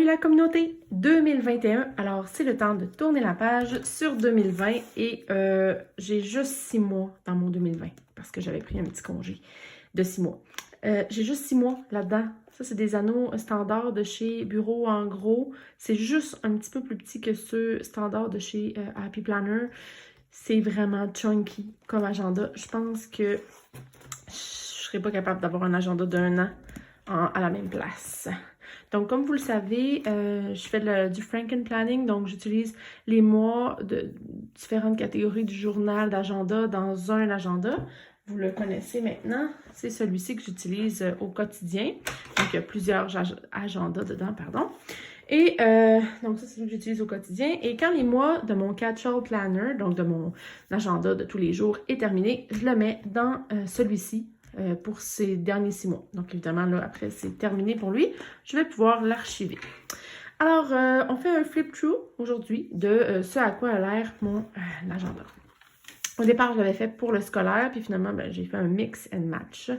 la communauté 2021. Alors, c'est le temps de tourner la page sur 2020 et j'ai juste 6 mois dans mon 2020 parce que j'avais pris un petit congé de 6 mois. J'ai juste 6 mois là-dedans. Ça, c'est des anneaux standards de chez Bureau en gros. C'est juste un petit peu plus petit que ceux standards de chez Happy Planner. C'est vraiment chunky comme agenda. Je pense que je serais pas capable d'avoir un agenda d'1 an à la même place. Donc, comme vous le savez, je fais du Franken Planning, donc j'utilise les mois de différentes catégories du journal d'agenda dans un agenda. Vous le connaissez maintenant, c'est celui-ci que j'utilise au quotidien. Donc, il y a plusieurs agendas dedans, pardon. Et donc ça, c'est celui que j'utilise au quotidien. Et quand les mois de mon Catch-all Planner, donc de mon agenda de tous les jours, est terminé, je le mets dans celui-ci. Pour ces derniers 6 mois. Donc, évidemment, là, après, c'est terminé pour lui. Je vais pouvoir l'archiver. Alors, on fait un flip-through aujourd'hui de ce à quoi a l'air mon agenda. Au départ, je l'avais fait pour le scolaire, puis finalement, ben, j'ai fait un mix and match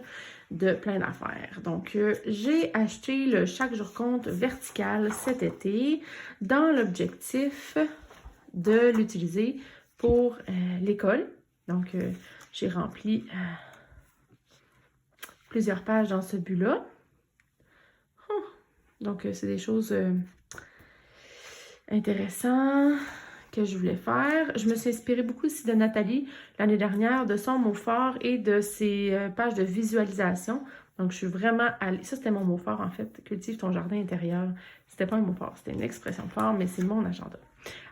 de plein d'affaires. Donc, j'ai acheté le Chaque jour compte vertical cet été dans l'objectif de l'utiliser pour l'école. Donc, j'ai rempli plusieurs pages dans ce but-là. Donc, c'est des choses intéressantes que je voulais faire. Je me suis inspirée beaucoup aussi de Nathalie l'année dernière, de son mot fort et de ses pages de visualisation. Donc, je suis vraiment allée... Ça, c'était mon mot fort, en fait. Cultive ton jardin intérieur. C'était pas un mot fort, c'était une expression forte, mais c'est mon agenda.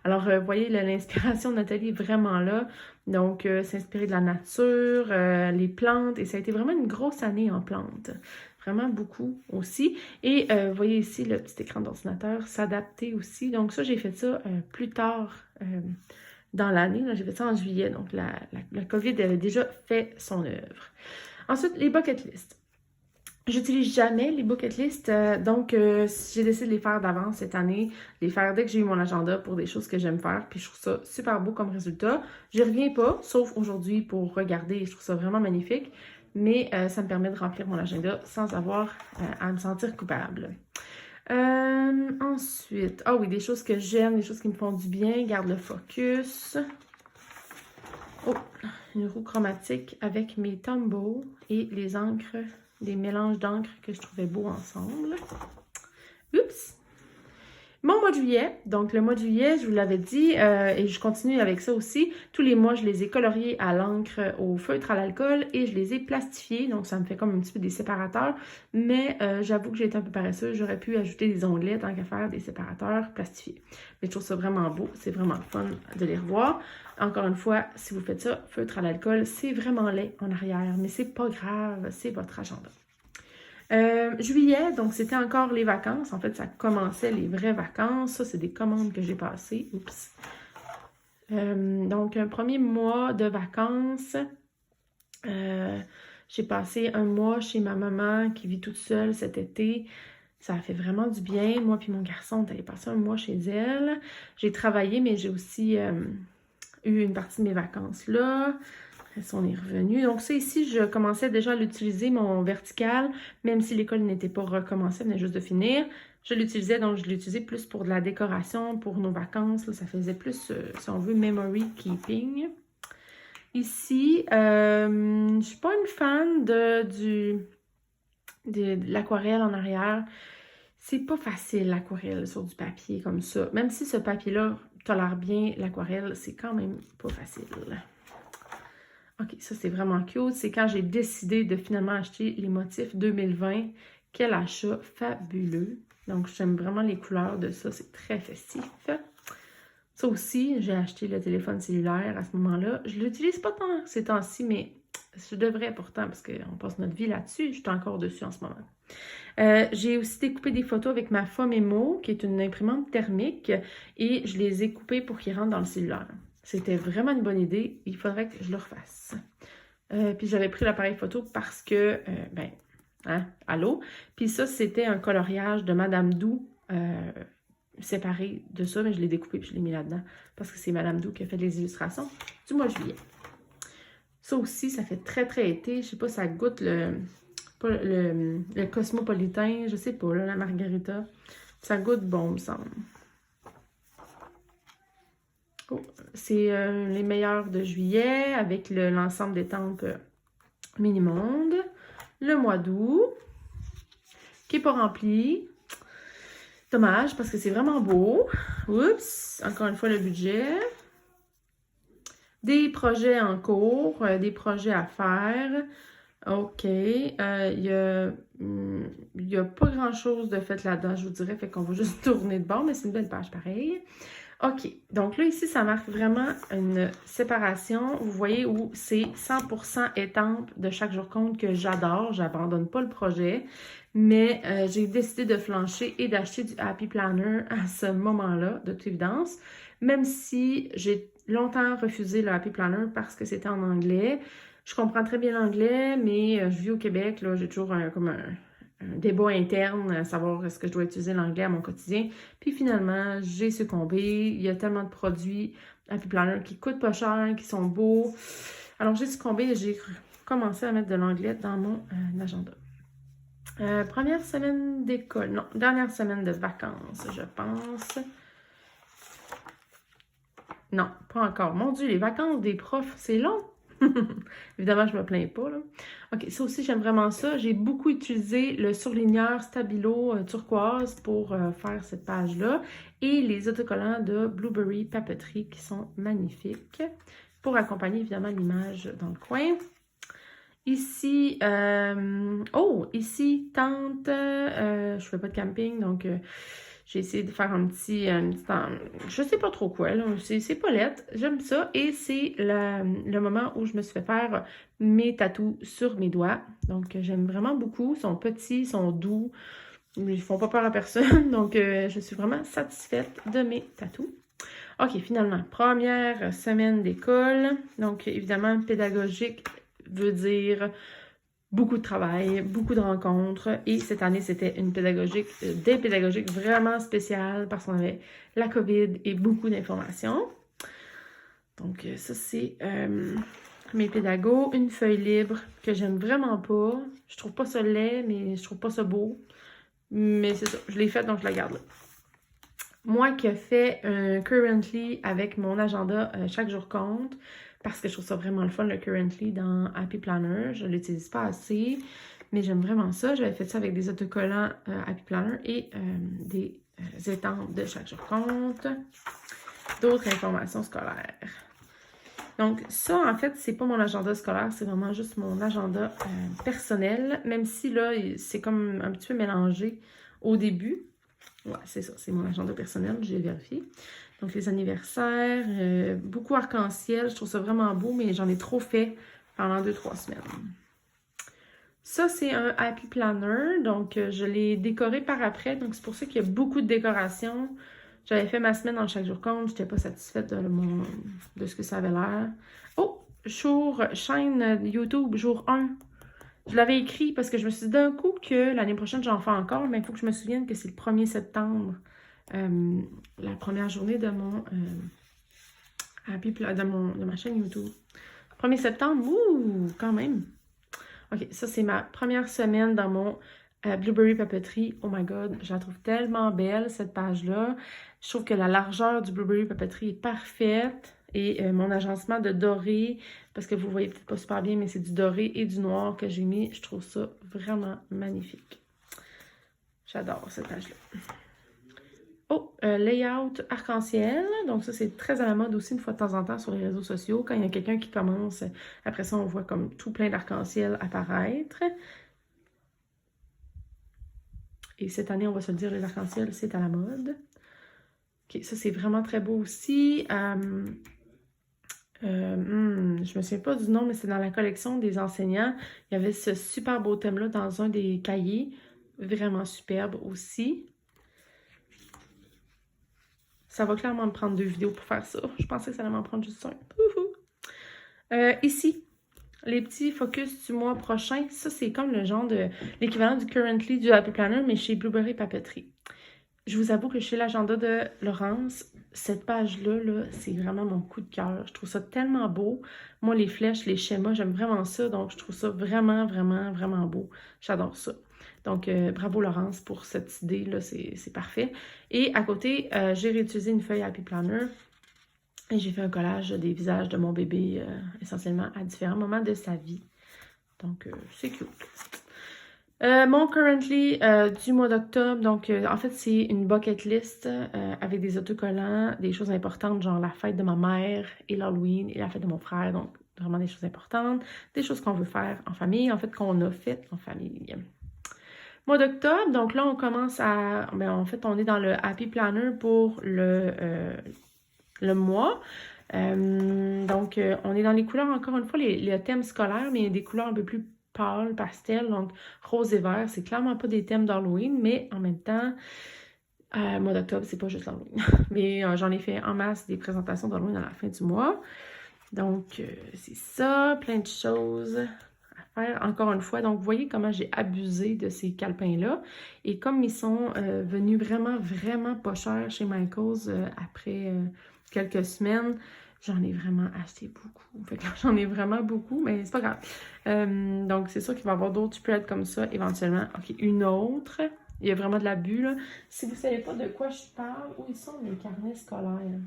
Alors, vous voyez, l'inspiration de Nathalie est vraiment là. Donc, s'inspirer de la nature, les plantes. Et ça a été vraiment une grosse année en plantes. Vraiment beaucoup aussi. Et vous voyez ici le petit écran d'ordinateur s'adapter aussi. Donc, ça, j'ai fait ça plus tard dans l'année. J'ai fait ça en juillet. Donc, la COVID avait déjà fait son œuvre. Ensuite, les bucket lists. J'utilise jamais les bucket lists, donc j'ai décidé de les faire d'avance cette année, les faire dès que j'ai eu mon agenda pour des choses que j'aime faire, puis je trouve ça super beau comme résultat. Je reviens pas, sauf aujourd'hui pour regarder, je trouve ça vraiment magnifique, mais ça me permet de remplir mon agenda sans avoir à me sentir coupable. Ensuite, ah oui, des choses que j'aime, des choses qui me font du bien, garde le focus. Oh, une roue chromatique avec mes Tombow et les encres. Des mélanges d'encre que je trouvais beaux ensemble. Oups! Mon mois de juillet, donc le mois de juillet, je vous l'avais dit, et je continue avec ça aussi. Tous les mois, je les ai coloriés à l'encre au feutre à l'alcool et je les ai plastifiés. Donc, ça me fait comme un petit peu des séparateurs. Mais j'avoue que j'ai été un peu paresseuse. J'aurais pu ajouter des onglets tant qu'à faire des séparateurs plastifiés. Mais je trouve ça vraiment beau. C'est vraiment fun de les revoir. Encore une fois, si vous faites ça, feutre à l'alcool, c'est vraiment laid en arrière. Mais c'est pas grave, c'est votre agenda. Juillet, donc c'était encore les vacances. En fait, ça commençait les vraies vacances. Ça, c'est des commandes que j'ai passées. Oups. Donc, un premier mois de vacances. J'ai passé un mois chez ma maman qui vit toute seule cet été. Ça a fait vraiment du bien. Moi puis mon garçon, on est allé passer un mois chez elle. J'ai travaillé, mais j'ai aussi eu une partie de mes vacances là. On est revenu. Donc ça ici, je commençais déjà à l'utiliser, mon vertical, même si l'école n'était pas recommencée, elle venait juste de finir. Je l'utilisais, donc je l'utilisais plus pour de la décoration, pour nos vacances. Là, ça faisait plus, si on veut, memory keeping. Ici, je suis pas une fan de l'aquarelle en arrière. C'est pas facile l'aquarelle sur du papier comme ça. Même si ce papier-là tolère bien l'aquarelle, c'est quand même pas facile. OK, ça c'est vraiment cute. C'est quand j'ai décidé de finalement acheter les motifs 2020. Quel achat fabuleux. Donc, j'aime vraiment les couleurs de ça. C'est très festif. Ça aussi, j'ai acheté le téléphone cellulaire à ce moment-là. Je ne l'utilise pas tant ces temps-ci, mais je devrais pourtant parce qu'on passe notre vie là-dessus. Je suis encore dessus en ce moment. J'ai aussi découpé des photos avec ma Fomemo, qui est une imprimante thermique, et je les ai coupées pour qu'ils rentrent dans le cellulaire. C'était vraiment une bonne idée. Il faudrait que je le refasse. Puis j'avais pris l'appareil photo parce que, allô? Puis ça, c'était un coloriage de Madame Doux séparé de ça, mais je l'ai découpé puis je l'ai mis là-dedans parce que c'est Madame Doux qui a fait les illustrations du mois de juillet. Ça aussi, ça fait très, très été. Je sais pas, ça goûte le cosmopolitain, je sais pas, là, la margarita. Ça goûte bon, me semble. Oh, c'est les meilleurs de juillet avec l'ensemble des tempes Mini-Monde. Le mois d'août, qui n'est pas rempli. Dommage, parce que c'est vraiment beau. Oups, encore une fois, le budget. Des projets en cours, des projets à faire. OK. Il y a pas grand-chose de fait là-dedans, je vous dirais. Fait qu'on va juste tourner de bord, mais c'est une belle page pareil. OK. Donc là, ici, ça marque vraiment une séparation. Vous voyez où c'est 100% étampe de chaque jour compte que j'adore. J'abandonne pas le projet. Mais j'ai décidé de flancher et d'acheter du Happy Planner à ce moment-là, de toute évidence. Même si j'ai longtemps refusé le Happy Planner parce que c'était en anglais. Je comprends très bien l'anglais, mais je vis au Québec, là, j'ai toujours comme un débat interne à savoir est-ce que je dois utiliser l'anglais à mon quotidien. Puis finalement, j'ai succombé. Il y a tellement de produits Happy Planner qui coûtent pas cher, qui sont beaux. Alors j'ai succombé et j'ai commencé à mettre de l'anglais dans mon agenda. Première semaine d'école, non, dernière semaine de vacances, je pense. Non, pas encore. Mon Dieu, les vacances des profs, c'est long. Évidemment, je me plains pas, là. OK, ça aussi, j'aime vraiment ça. J'ai beaucoup utilisé le surligneur Stabilo turquoise pour faire cette page-là. Et les autocollants de Blueberry Papeterie qui sont magnifiques pour accompagner, évidemment, l'image dans le coin. Ici, ici, tente, je fais pas de camping, donc j'ai essayé de faire un petit je sais pas trop quoi, là, c'est pas lettre, j'aime ça, et c'est le moment où je me suis fait faire mes tatous sur mes doigts, donc j'aime vraiment beaucoup, ils sont petits, ils sont doux, ils font pas peur à personne, donc je suis vraiment satisfaite de mes tatous. OK, finalement, première semaine d'école, donc évidemment pédagogique, veut dire beaucoup de travail, beaucoup de rencontres. Et cette année, c'était des pédagogiques vraiment spéciales parce qu'on avait la COVID et beaucoup d'informations. Donc, ça, c'est mes pédagogues. Une feuille libre que j'aime vraiment pas. Je trouve pas ça laid, mais je trouve pas ça beau. Mais c'est ça, je l'ai faite, donc je la garde là. Moi qui ai fait un Currently avec mon agenda chaque jour compte, parce que je trouve ça vraiment le fun, le Currently dans Happy Planner. Je ne l'utilise pas assez, mais j'aime vraiment ça. J'avais fait ça avec des autocollants Happy Planner et des étampes de chaque jour compte. D'autres informations scolaires. Donc ça, en fait, c'est pas mon agenda scolaire, c'est vraiment juste mon agenda personnel, même si là, c'est comme un petit peu mélangé au début. Ouais, c'est ça, c'est mon agenda personnel, j'ai vérifié. Donc, les anniversaires, beaucoup arc-en-ciel, je trouve ça vraiment beau, mais j'en ai trop fait pendant 2-3 semaines. Ça, c'est un Happy Planner, donc je l'ai décoré par après, donc c'est pour ça qu'il y a beaucoup de décoration. J'avais fait ma semaine dans le chaque jour compte, j'étais pas satisfaite de ce que ça avait l'air. Oh, chaîne YouTube, jour 1. Je l'avais écrit parce que je me suis dit d'un coup que l'année prochaine, j'en fais encore, mais il faut que je me souvienne que c'est le 1er septembre, la première journée de mon de ma chaîne YouTube. 1er septembre, ouh, quand même. OK, ça, c'est ma première semaine dans mon Blueberry Papeterie. Oh my God, je la trouve tellement belle, cette page-là. Je trouve que la largeur du Blueberry Papeterie est parfaite. Et mon agencement de doré, parce que vous voyez peut-être pas super bien, mais c'est du doré et du noir que j'ai mis. Je trouve ça vraiment magnifique. J'adore cette page-là. Oh, layout arc-en-ciel. Donc ça, c'est très à la mode aussi une fois de temps en temps sur les réseaux sociaux. Quand il y a quelqu'un qui commence, après ça, on voit comme tout plein d'arc-en-ciel apparaître. Et cette année, on va se le dire, les arc-en-ciel, c'est à la mode. OK, ça, c'est vraiment très beau aussi. Je me souviens pas du nom, mais c'est dans la collection des enseignants. Il y avait ce super beau thème-là dans un des cahiers. Vraiment superbe aussi. Ça va clairement me prendre 2 vidéos pour faire ça. Je pensais que ça allait m'en prendre juste 1. Ici, les petits focus du mois prochain. Ça, c'est comme le genre de l'équivalent du Currently du Happy Planner, mais chez Blueberry Papeterie. Je vous avoue que chez l'agenda de Laurence, cette page-là, -là, c'est vraiment mon coup de cœur. Je trouve ça tellement beau. Moi, les flèches, les schémas, j'aime vraiment ça. Donc, je trouve ça vraiment, vraiment, vraiment beau. J'adore ça. Donc, bravo Laurence pour cette idée-là, c'est parfait. Et à côté, j'ai réutilisé une feuille Happy Planner et j'ai fait un collage des visages de mon bébé, essentiellement à différents moments de sa vie. Donc, c'est cute. Mon currently du mois d'octobre, donc en fait c'est une bucket list avec des autocollants, des choses importantes, genre la fête de ma mère et l'Halloween et la fête de mon frère, donc vraiment des choses importantes, des choses qu'on veut faire en famille, en fait qu'on a faites en famille. Mois d'octobre, donc là on commence à, ben, en fait on est dans le Happy Planner pour le mois. Donc on est dans les couleurs, encore une fois, les thèmes scolaires, mais des couleurs un peu plus pâle, pastel, donc rose et vert, c'est clairement pas des thèmes d'Halloween, mais en même temps, mois d'octobre, c'est pas juste l'Halloween. Mais j'en ai fait en masse des présentations d'Halloween à la fin du mois. Donc, c'est ça, plein de choses à faire, encore une fois. Donc, vous voyez comment j'ai abusé de ces calepins-là. Et comme ils sont venus vraiment, vraiment pas chers chez Michaels après quelques semaines, j'en ai vraiment acheté beaucoup. Fait que j'en ai vraiment beaucoup, mais c'est pas grave. Donc, c'est sûr qu'il va y avoir d'autres spreads comme ça éventuellement. OK, une autre. Il y a vraiment de l'abus, là. Si vous ne savez pas de quoi je parle, où ils sont mes carnets scolaires?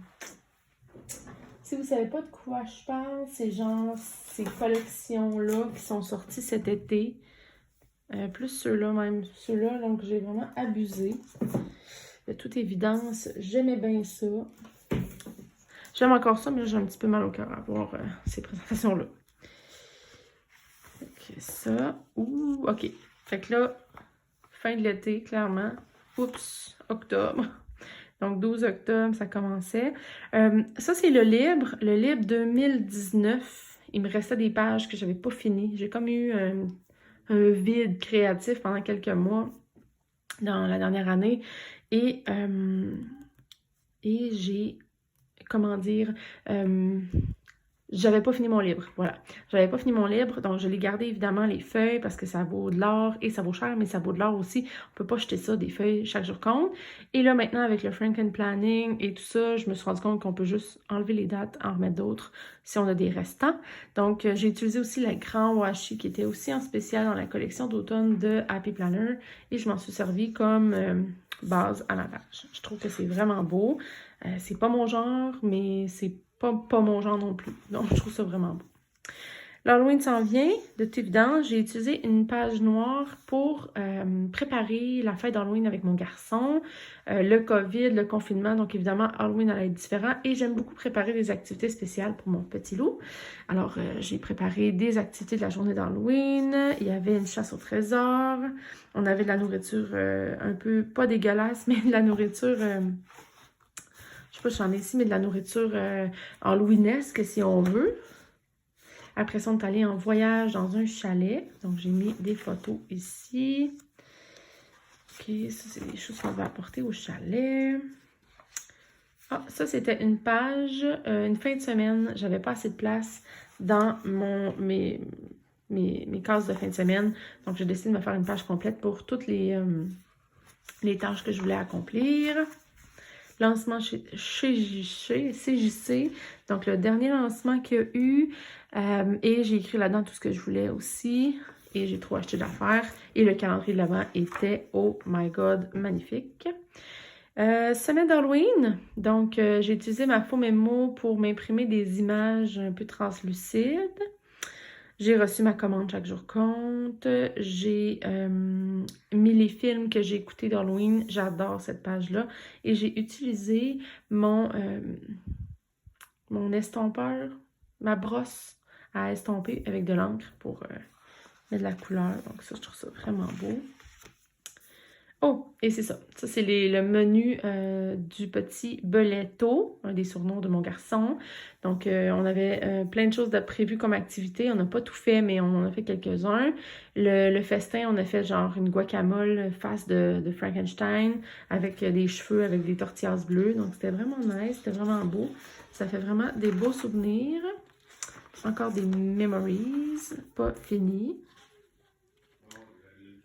Si vous ne savez pas de quoi je parle, c'est genre ces collections-là qui sont sorties cet été. Plus ceux-là même. Ceux-là, donc j'ai vraiment abusé. De toute évidence, j'aimais bien ça. J'aime encore ça, mais j'ai un petit peu mal au cœur à voir ces présentations-là. Donc ça. Ouh, OK. Fait que là, fin de l'été, clairement. Oups, octobre. Donc 12 octobre, ça commençait. Ça, c'est le Libre 2019. Il me restait des pages que j'avais pas finies. J'ai comme eu un vide créatif pendant quelques mois dans la dernière année. Et j'ai, comment dire, j'avais pas fini mon livre, voilà. J'avais pas fini mon livre, donc je l'ai gardé évidemment les feuilles parce que ça vaut de l'or et ça vaut cher, mais ça vaut de l'or aussi. On peut pas jeter ça, des feuilles, chaque jour compte. Et là maintenant avec le Franken Planning et tout ça, je me suis rendu compte qu'on peut juste enlever les dates, en remettre d'autres si on a des restants. Donc j'ai utilisé aussi le grand washi qui était aussi en spécial dans la collection d'automne de Happy Planner et je m'en suis servi comme base à la page. Je trouve que c'est vraiment beau. C'est pas mon genre, mais c'est pas mon genre non plus. Donc, je trouve ça vraiment beau. L'Halloween s'en vient, de toute évidence. J'ai utilisé une page noire pour préparer la fête d'Halloween avec mon garçon. Le COVID, le confinement, donc évidemment, Halloween allait être différent. Et j'aime beaucoup préparer des activités spéciales pour mon petit loup. Alors, j'ai préparé des activités de la journée d'Halloween. Il y avait une chasse au trésor. On avait de la nourriture un peu, pas dégueulasse, mais de la nourriture... je sais pas si j'en ai ici, mais de la nourriture halloweenesque, si on veut. Après ça, on est allé en voyage dans un chalet. Donc, j'ai mis des photos ici. OK, ça, c'est des choses qu'on va apporter au chalet. Ah, ça, c'était une page, une fin de semaine. J'avais pas assez de place dans mes cases de fin de semaine. Donc, j'ai décidé de me faire une page complète pour toutes les tâches que je voulais accomplir. Lancement chez CJC, donc le dernier lancement qu'il y a eu. Et j'ai écrit là-dedans tout ce que je voulais aussi. Et j'ai trop acheté d'affaires. Et le calendrier de l'avant était, oh my god, magnifique. Semaine d'Halloween, donc j'ai utilisé ma faux mémo pour m'imprimer des images un peu translucides. J'ai reçu ma commande chaque jour compte. J'ai mis les films que j'ai écoutés d'Halloween. J'adore cette page-là. Et j'ai utilisé mon estompeur, ma brosse à estomper avec de l'encre pour mettre de la couleur. Donc ça, je trouve ça vraiment beau. Oh, et c'est ça. Ça, c'est le menu du petit Beletto, un des surnoms de mon garçon. Donc, on avait plein de choses de prévues comme activité. On n'a pas tout fait, mais on en a fait quelques-uns. Le festin, on a fait genre une guacamole face de Frankenstein avec des cheveux, avec des tortillas bleues. Donc, c'était vraiment nice, c'était vraiment beau. Ça fait vraiment des beaux souvenirs. Encore des memories, pas fini.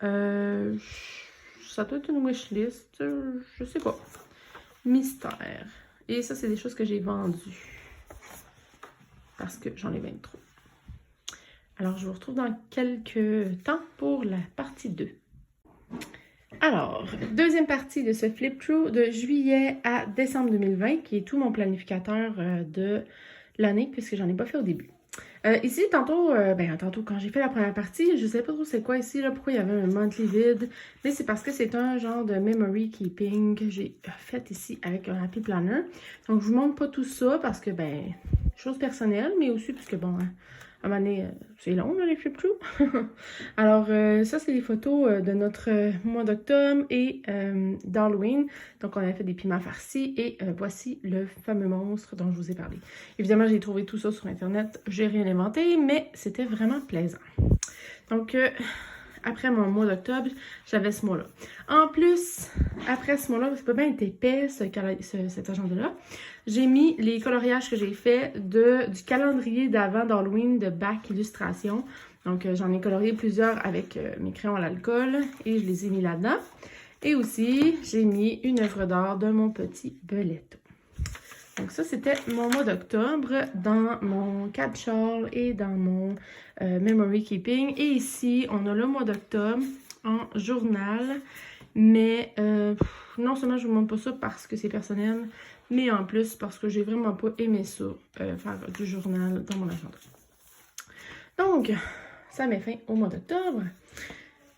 Ça doit être une wishlist, je sais pas. Mystère. Et ça, c'est des choses que j'ai vendues. Parce que j'en ai 23. Alors, je vous retrouve dans quelques temps pour la partie 2. Alors, deuxième partie de ce flip-through de juillet à décembre 2020, qui est tout mon planificateur de l'année, puisque j'en ai pas fait au début. Ici, tantôt, quand j'ai fait la première partie, je sais pas trop c'est quoi ici, là, pourquoi il y avait un monthly vide, mais c'est parce que c'est un genre de memory keeping que j'ai fait ici avec un Happy Planner. Donc, je vous montre pas tout ça parce que, chose personnelle, mais aussi parce que, bon, à un moment donné, c'est long, là, les flip-throughs. Alors, ça, c'est les photos de notre mois d'octobre et d'Halloween. Donc, on a fait des piments farcis et voici le fameux monstre dont je vous ai parlé. Évidemment, j'ai trouvé tout ça sur Internet. J'ai rien inventé, mais c'était vraiment plaisant. Donc, après mon mois d'octobre, j'avais ce mois-là. En plus, après ce mois-là, ça peut bien être épais, cet agenda-là. J'ai mis les coloriages que j'ai faits du calendrier d'avant d'Halloween de Bac Illustration. Donc, j'en ai colorié plusieurs avec mes crayons à l'alcool et je les ai mis là-dedans. Et aussi, j'ai mis une œuvre d'art de mon petit Beletto. Donc ça, c'était mon mois d'octobre dans mon catch-all et dans mon memory keeping. Et ici, on a le mois d'octobre en journal. Mais non seulement je ne vous montre pas ça parce que c'est personnel, mais en plus parce que j'ai vraiment pas aimé ça, faire du journal dans mon agenda. Donc, ça met fin au mois d'octobre.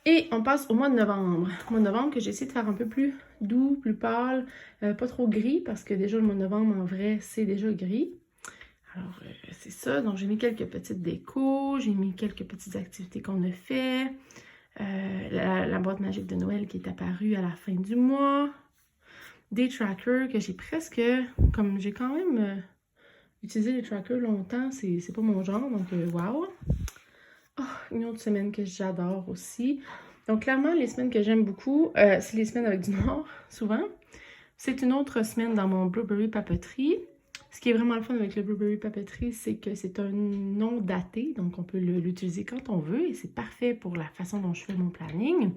Et on passe au mois de novembre. Le mois de novembre que j'ai essayé de faire un peu plus doux, plus pâle, pas trop gris, parce que déjà le mois de novembre, en vrai, c'est déjà gris. Alors, c'est ça. Donc, j'ai mis quelques petites décos, j'ai mis quelques petites activités qu'on a fait. La boîte magique de Noël qui est apparue à la fin du mois. Des trackers que j'ai presque... Comme j'ai quand même utilisé les trackers longtemps, c'est pas mon genre, donc wow! Oh, une autre semaine que j'adore aussi. Donc, clairement, les semaines que j'aime beaucoup, c'est les semaines avec du noir, souvent. C'est une autre semaine dans mon Blueberry Papeterie. Ce qui est vraiment le fun avec le Blueberry Papeterie, c'est que c'est un nom daté, donc on peut l'utiliser quand on veut, et c'est parfait pour la façon dont je fais mon planning.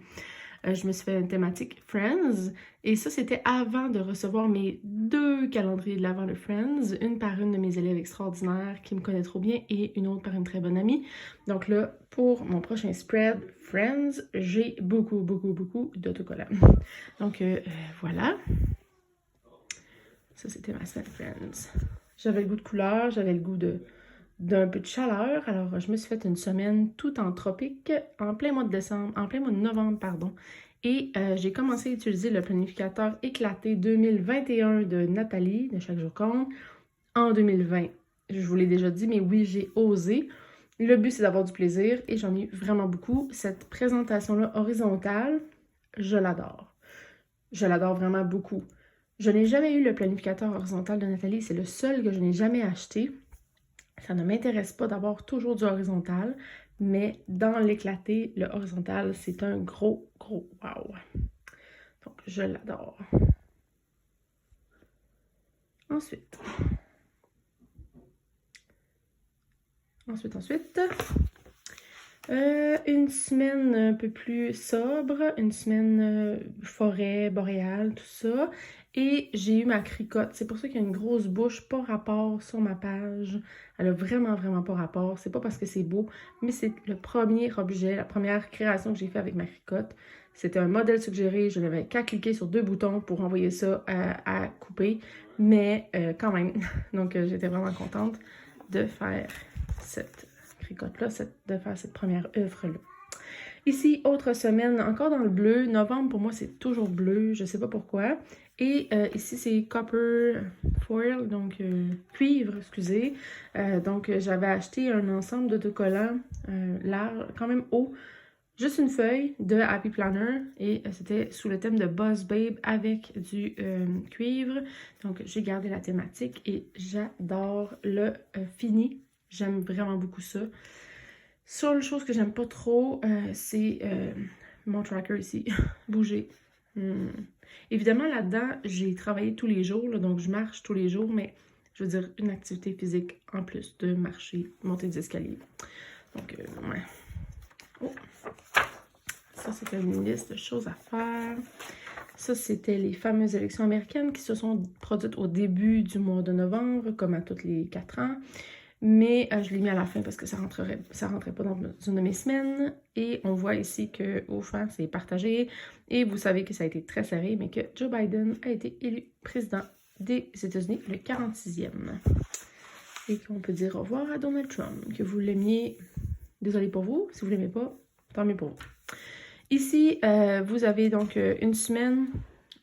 Je me suis fait une thématique Friends, et ça, c'était avant de recevoir mes 2 calendriers de l'Avent de Friends, une par une de mes élèves extraordinaires qui me connaît trop bien, et une autre par une très bonne amie. Donc là, pour mon prochain spread Friends, j'ai beaucoup d'autocollants. Donc voilà. Ça, c'était ma semaine Friends. J'avais le goût de couleur, j'avais le goût d'un peu de chaleur. Alors, je me suis fait une semaine tout en tropique, en plein mois de novembre, pardon. Et j'ai commencé à utiliser le planificateur éclaté 2021 de Nathalie, de Chaque Jour Compte, en 2020. Je vous l'ai déjà dit, mais oui, j'ai osé. Le but, c'est d'avoir du plaisir et j'en ai vraiment beaucoup. Cette présentation-là horizontale, je l'adore. Je l'adore vraiment beaucoup. Je n'ai jamais eu le planificateur horizontal de Nathalie, c'est le seul que je n'ai jamais acheté. Ça ne m'intéresse pas d'avoir toujours du horizontal, mais dans l'éclaté, le horizontal, c'est un gros wow. Donc, je l'adore. Ensuite, une semaine un peu plus sobre, une semaine forêt, boréale, tout ça. Et j'ai eu ma cricotte. C'est pour ça qu'il y a une grosse bouche, pas rapport sur ma page. Elle a vraiment pas rapport. C'est pas parce que c'est beau, mais c'est le premier objet, la première création que j'ai fait avec ma cricotte. C'était un modèle suggéré. Je n'avais qu'à cliquer sur 2 boutons pour envoyer ça à couper. Mais quand même. Donc, j'étais vraiment contente de faire cette cricotte-là, de faire cette première œuvre-là. Ici, autre semaine, encore dans le bleu. Novembre, pour moi, c'est toujours bleu. Je sais pas pourquoi. Et ici, c'est copper foil, donc cuivre, excusez. Donc, j'avais acheté un ensemble d'autocollants large, quand même haut. Juste une feuille de Happy Planner et c'était sous le thème de Boss Babe avec du cuivre. Donc, j'ai gardé la thématique et j'adore le fini. J'aime vraiment beaucoup ça. Seule chose que j'aime pas trop, c'est mon tracker ici. Bouger. Évidemment, là-dedans, j'ai travaillé tous les jours, là, donc je marche tous les jours, mais je veux dire une activité physique en plus de marcher, monter des escaliers. Donc, ouais. Oh. Ça, c'était une liste de choses à faire. Ça, c'était les fameuses élections américaines qui se sont produites au début du mois de novembre, comme à tous les 4 ans. Mais je l'ai mis à la fin parce que ça rentrait pas dans une de mes semaines. Et on voit ici que au fond, c'est partagé. Et vous savez que ça a été très serré, mais que Joe Biden a été élu président des États-Unis, le 46e. Et qu'on peut dire au revoir à Donald Trump. Que vous l'aimiez, désolé pour vous. Si vous l'aimez pas, tant mieux pour vous. Ici, vous avez donc une semaine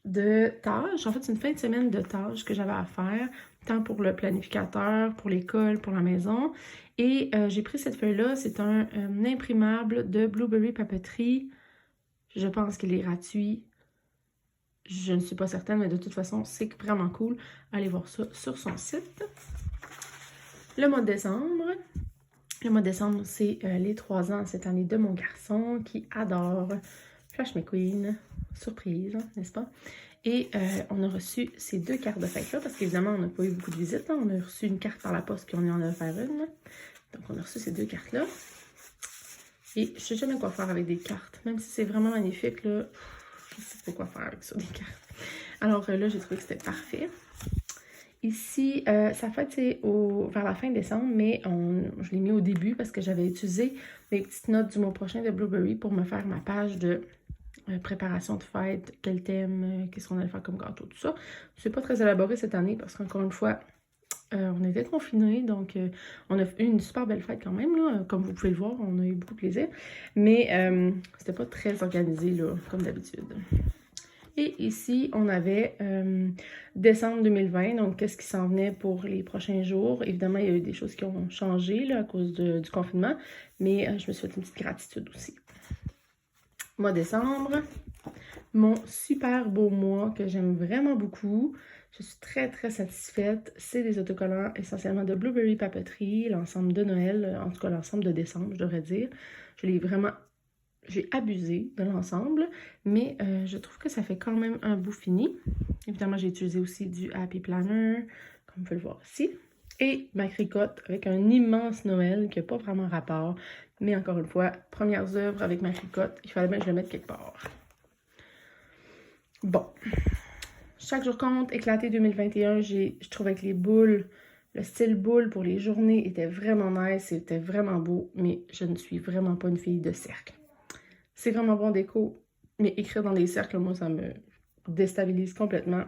de tâches. En fait, c'est une fin de semaine de tâches que j'avais à faire, tant pour le planificateur, pour l'école, pour la maison. Et j'ai pris cette feuille-là. C'est un imprimable de Blueberry Papeterie. Je pense qu'il est gratuit. Je ne suis pas certaine, mais de toute façon, c'est vraiment cool. Allez voir ça sur son site. Le mois de décembre. Le mois de décembre, c'est les 3 ans cette année de mon garçon qui adore Flash McQueen. Surprise, hein, n'est-ce pas? Et on a reçu ces 2 cartes de fête-là, parce qu'évidemment, on n'a pas eu beaucoup de visites. Hein. On a reçu une carte par la poste, puis on en a offert une. Donc, on a reçu ces 2 cartes-là. Et je ne sais jamais quoi faire avec des cartes. Même si c'est vraiment magnifique, là, je ne sais pas quoi faire avec ça, des cartes. Alors là, j'ai trouvé que c'était parfait. Ici, sa fête, c'est vers la fin décembre, mais je l'ai mis au début parce que j'avais utilisé les petites notes du mois prochain de Blueberry pour me faire ma page de préparation de fête, quel thème, qu'est-ce qu'on allait faire comme gâteau, tout ça. C'est pas très élaboré cette année parce qu'encore une fois, on était confinés, donc on a eu une super belle fête quand même, là. Comme vous pouvez le voir, on a eu beaucoup de plaisir, mais c'était pas très organisé, là, comme d'habitude. Et ici, on avait décembre 2020, donc qu'est-ce qui s'en venait pour les prochains jours. Évidemment, il y a eu des choses qui ont changé là, à cause du confinement, mais je me suis fait une petite gratitude aussi. Mois de décembre, mon super beau mois que j'aime vraiment beaucoup. Je suis très, très satisfaite. C'est des autocollants essentiellement de Blueberry Papeterie, l'ensemble de Noël, en tout cas l'ensemble de décembre, je devrais dire. J'ai abusé de l'ensemble, mais je trouve que ça fait quand même un bout fini. Évidemment, j'ai utilisé aussi du Happy Planner, comme vous pouvez le voir ici. Et ma cricotte avec un immense Noël qui n'a pas vraiment rapport. Mais encore une fois, premières œuvres avec ma cricotte, il fallait bien que je le mette quelque part. Bon. Chaque jour compte, éclaté 2021, je trouvais que les boules, le style boule pour les journées était vraiment nice, c'était vraiment beau, mais je ne suis vraiment pas une fille de cercle. C'est vraiment bon déco, mais écrire dans des cercles, moi, ça me déstabilise complètement.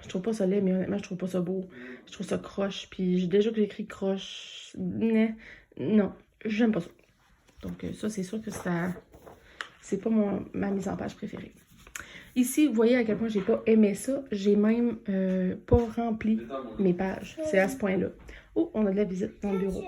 Je trouve pas ça laid, mais honnêtement, je trouve pas ça beau. Je trouve ça croche, puis déjà que j'écris croche, non, j'aime pas ça. Donc ça, c'est sûr que c'est pas ma mise en page préférée. Ici, vous voyez à quel point j'ai pas aimé ça. J'ai même pas rempli mes pages. C'est à ce point-là. Oh, on a de la visite dans le bureau.